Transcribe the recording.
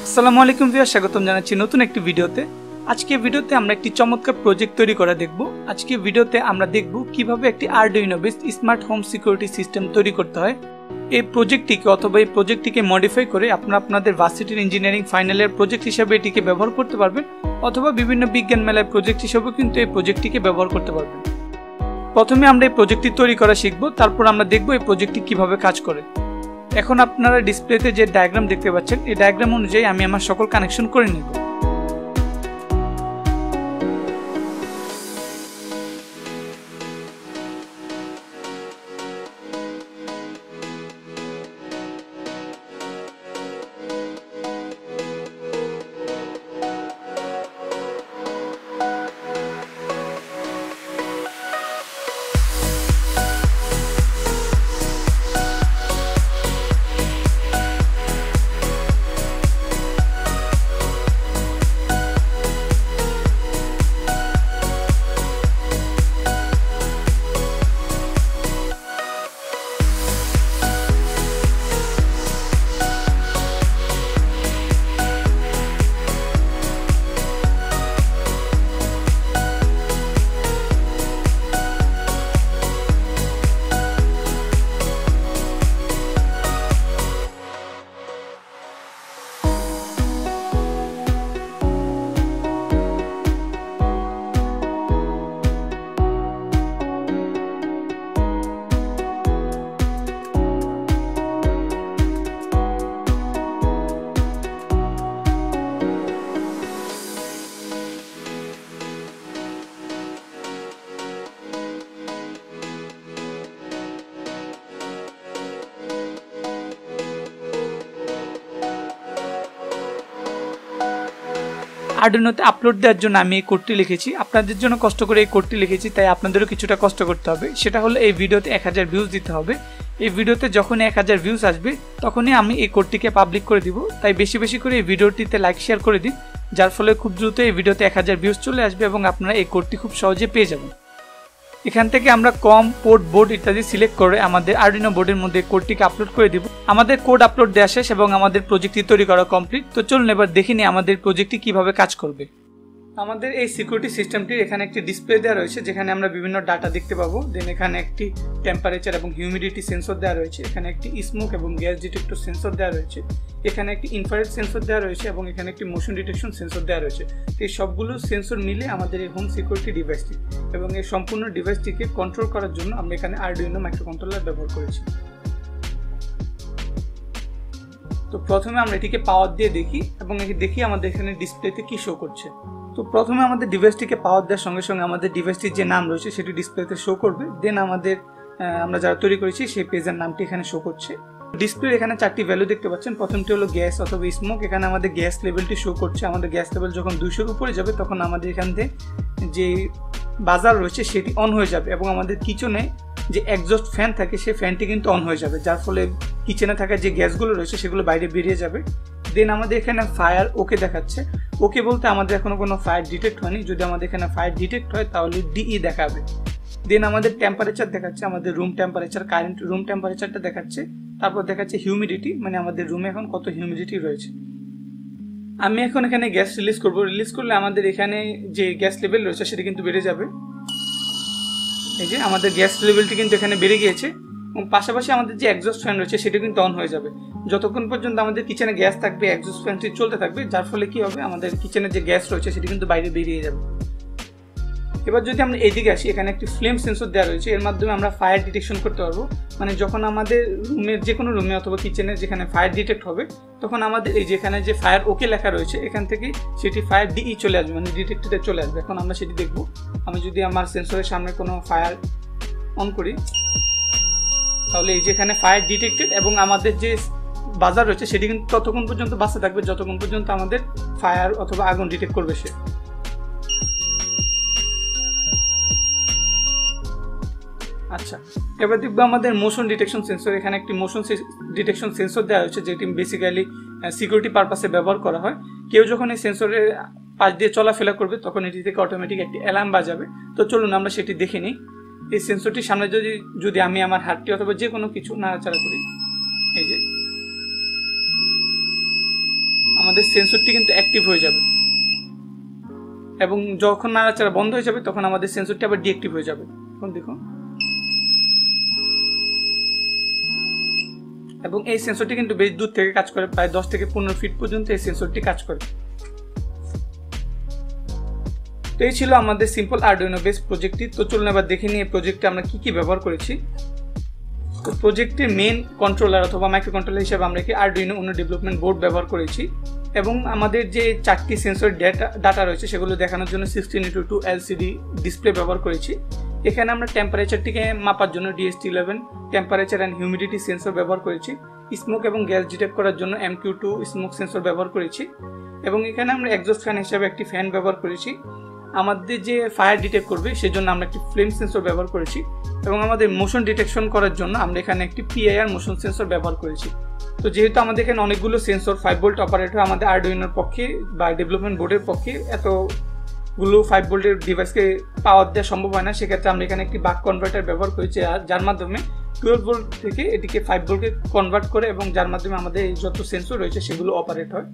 আসসালামু আলাইকুম ভিউয়ার, স্বাগতম জানাচ্ছি নতুন একটি ভিডিওতে। আজকে ভিডিওতে আমরা একটি চমৎকার প্রজেক্ট তৈরি করা দেখব। আজকে ভিডিওতে আমরা দেখব কিভাবে একটি Arduino based smart home security system তৈরি করতে হয়। এই প্রজেক্টটিকে মডিফাই করে আপনারা আপনাদের ভার্সিটির ইঞ্জিনিয়ারিং ফাইনাল ইয়ার প্রজেক্ট হিসেবে এটিকে ব্যবহার করতে পারবেন, অথবা বিভিন্ন বিজ্ঞান মেলায় প্রজেক্ট হিসেবেও কিন্তু এই প্রজেক্টটিকে ব্যবহার করতে পারবেন। প্রথমে আমরা এই প্রজেক্টটি তৈরি করা শিখব, তারপর আমরা দেখব এই প্রজেক্টটি কিভাবে কাজ করে। এখন আপনারা ডিসপ্লেতে যে ডায়াগ্রাম দেখতে পাচ্ছেন, এই ডায়াগ্রাম অনুযায়ী আমি আমার সকল কানেকশন করে নিব। আরডুইনোতে আপলোড দেওয়ার জন্য আমি এই কোডটি লিখেছি, আপনাদের জন্য কষ্ট করে এই কোডটি লিখেছি, তাই আপনাদেরও কিছুটা কষ্ট করতে হবে। সেটা হলো এই ভিডিওতে 1000 ভিউজ দিতে হবে। এই ভিডিওতে যখনই 1000 ভিউজ আসবে তখনই আমি এই কোডটিকে পাবলিক করে দিব। তাই বেশি বেশি করে এই ভিডিওটিতে লাইক শেয়ার করে দিন, যার ফলে খুব দ্রুত এই ভিডিওতে 1000 ভিউজ চলে আসবে এবং আপনারা এই কোডটি খুব সহজে পেয়ে যাবেন। এখান থেকে আমরা কম, পোর্ট, বোর্ড ইত্যাদি সিলেক্ট করে আমাদের আরডুইনো বোর্ডের মধ্যে কোডটিকে আপলোড করে দিব। আমাদের কোড আপলোড দেওয়া শেষ এবং আমাদের প্রজেক্টটি তৈরি করা কমপ্লিট। তো চলুন এবার দেখে নিই আমাদের প্রজেক্টটি কিভাবে কাজ করবে। আমাদের এই সিকিউরিটি সিস্টেমটির এখানে একটি ডিসপ্লে দেওয়া রয়েছে, যেখানে আমরা বিভিন্ন ডাটা দেখতে পাবো। দেন এখানে একটি টেম্পারেচার এবং হিউমিডিটি সেন্সর দেওয়া রয়েছে, এখানে একটি স্মোক এবং গ্যাস ডিটেক্টর সেন্সর দেওয়া রয়েছে, এখানে একটি ইনফ্রারেড সেন্সর দেওয়া রয়েছে এবং এখানে একটি মোশন ডিটেকশন সেন্সর দেওয়া রয়েছে। এই সবগুলো সেন্সর মিলে আমাদের এই হোম সিকিউরিটি ডিভাইসটি, এবং এই সম্পূর্ণ ডিভাইসটিকে কন্ট্রোল করার জন্য আমরা এখানে আরডুইনো মাইক্রোকন্ট্রোলার ব্যবহার করেছি। তো প্রথমে আমরা এটিকে পাওয়ার দিয়ে দেখি এবং দেখি আমাদের এখানে ডিসপ্লেতে কি শো করছে। তো প্রথমে আমাদের ডিভাইসটিকে পাওয়ার দেওয়ার সঙ্গে সঙ্গে আমাদের ডিভাইসটির যে নাম রয়েছে সেটি ডিসপ্লেতে শো করবে। দেন আমরা যারা তৈরি করেছি সেই পেজের নামটি এখানে শো করছে। ডিসপ্লে এখানে 4টি ভ্যালু দেখতে পাচ্ছেন। প্রথমটি হলো গ্যাস অথবা স্মোক। এখানে আমাদের গ্যাস লেভেলটি শো করছে। আমাদের গ্যাস লেভেল যখন 200-র উপরে যাবে তখন আমাদের এখান থেকে যে বাজার রয়েছে সেটি অন হয়ে যাবে এবং আমাদের কিচেনে যে এক্সস্ট ফ্যান থাকে সেই ফ্যানটি কিন্তু অন হয়ে যাবে, যার ফলে কিচেনে থাকা যে গ্যাসগুলো রয়েছে সেগুলো বাইরে বেরিয়ে যাবে। দেন আমাদের এখানে ফায়ার ওকে দেখাচ্ছে। ওকে বলতে আমাদের এখনো কোনো ফায়ার ডিটেক্ট হয়নি। যদি আমাদের এখানে ফায়ার ডিটেক্ট হয় তাহলে ডিই দেখাবে। দেন আমাদের টেম্পারেচার দেখাচ্ছে, আমাদের রুম টেম্পারেচার, কারেন্ট রুম টেম্পারেচারটা দেখাচ্ছে। তারপর দেখাচ্ছে হিউমিডিটি, মানে আমাদের রুমে এখন কত হিউমিডিটি রয়েছে। আমি এখন এখানে গ্যাস রিলিজ করব। রিলিজ করলে আমাদের এখানে যে গ্যাস লেভেল রয়েছে সেটা কিন্তু বেড়ে যাবে। এই যে আমাদের গ্যাস লেভেলটি কিন্তু এখানে বেড়ে গিয়েছে এবং পাশাপাশি আমাদের যে এক্সস্ট ফ্যান রয়েছে সেটা কিন্তু অন হয়ে যাবে। যতক্ষণ পর্যন্ত আমাদের কিচেনে গ্যাস থাকবে এক্সস্ট ফ্যানটি চলতে থাকবে, যার ফলে কি হবে, আমাদের কিচেনে যে গ্যাস রয়েছে সেটি কিন্তু বাইরে বেরিয়ে যাবে। এবার যদি আমরা এদিকে আসি, এখানে একটি ফ্লেম সেন্সর দেওয়া রয়েছে। এর মাধ্যমে আমরা ফায়ার ডিটেকশন করতে পারবো। মানে যখন আমাদের রুমের যে কোনো রুমে অথবা কিচেনে যেখানে ফায়ার ডিটেক্ট হবে তখন আমাদের এই যেখানে যে ফায়ার ওকে লেখা রয়েছে এখান থেকে সেটি ফায়ার ডিই চলে আসবে, মানে ডিটেক্টেডে চলে আসবে। এখন আমরা সেটি দেখব। আমি যদি আমার সেন্সরের সামনে কোনো ফায়ার অন করি তাহলে এই যেখানে ফায়ার ডিটেক্টেড এবং আমাদের যে বাজার রয়েছে সেটি কিন্তু ততক্ষণ পর্যন্ত বাঁচতে থাকবে যতক্ষণ পর্যন্ত আমাদের ফায়ার অথবা আগুন ডিটেক্ট করবে সে। আচ্ছা, এবার দেখবো আমাদের মোশন ডিটেকশন সেন্সর। এখানে একটি মোশন ডিটেকশন সেন্সর দেওয়া হয়েছে যেটি বেসিক্যালি সিকিউরিটি পারপাসে ব্যবহার করা হয়। কেউ যখন এই সেন্সরের পাশ দিয়ে চলাফেরা করবে তখন এটি থেকে অটোমেটিক একটি অ্যালার্ম বাজাবে। তো চলুন আমরা সেটি দেখে নিই। এই সেন্সরটির সামনে যদি আমি আমার হাতটি অথবা যে কোনো কিছু নাড়াচাড়া করি, এই যে আমাদের সেন্সরটি কিন্তু অ্যাক্টিভ হয়ে যাবে, এবং যখন নাড়াচাড়া বন্ধ হয়ে যাবে তখন আমাদের সেন্সরটি আবার ডিঅ্যাক্টিভ হয়ে যাবে। এখন দেখুন, এবং এই সেন্সরটি কিন্তু বেশ দূর থেকে কাজ করে, প্রায় 10 থেকে 15 ফিট পর্যন্ত এই সেন্সরটি কাজ করে। তো এই ছিল আমাদের সিম্পল আরডুইনো বেস প্রজেক্টটি। তো চলুন এবার দেখে নিই এই প্রজেক্টে আমরা কি কি ব্যবহার করেছি। তো প্রজেক্টের মেন কন্ট্রোলার অথবা মাইক্রো কন্ট্রোলার হিসেবে আমরা কি আরডুইনো উনো ডেভেলপমেন্ট বোর্ড ব্যবহার করেছি, এবং আমাদের যে 4টি সেন্সর ডাটা রয়েছে সেগুলো দেখানোর জন্য 16:2 এলসিডি ডিসপ্লে ব্যবহার করেছি। এখানে আমরা টেম্পারেচারটিকে মাপার জন্য DHT11 temperature and humidity sensor ব্যবহার করেছি। স্মোক এবং গ্যাস ডিটেক্ট করার জন্য MQ2 স্মোক সেন্সর ব্যবহার করেছি, এবং এখানে আমরা এক্সস্ট ফ্যান হিসেবে একটি ফ্যান ব্যবহার করেছি। আমাদের যে ফায়ার ডিটেক্ট করবে সেজন্য আমরা একটি ফ্লেম সেন্সর ব্যবহার করেছি, এবং আমাদের মোশন ডিটেকশন করার জন্য আমরা এখানে একটি PIR মোশন সেন্সর ব্যবহার করেছি। তো যেহেতু আমাদের এখানে অনেকগুলো সেন্সর 5 ভোল্ট অপারেটর আমাদের আরডুইনোর পক্ষে বা ডেভেলপমেন্ট বোর্ডের পক্ষে এতগুলো 5 ভোল্টের ডিভাইসকে পাওয়ার দেওয়া সম্ভব হয় না, সেক্ষেত্রে আমরা এখানে একটি বাক কনভার্টার ব্যবহার করেছি, যার মাধ্যমে 12 ভোল্ট থেকে এটিকে 5 ভোল্টে কনভার্ট করে, এবং যার মাধ্যমে আমাদের এই যত সেন্সর রয়েছে সেগুলো অপারেট হয়।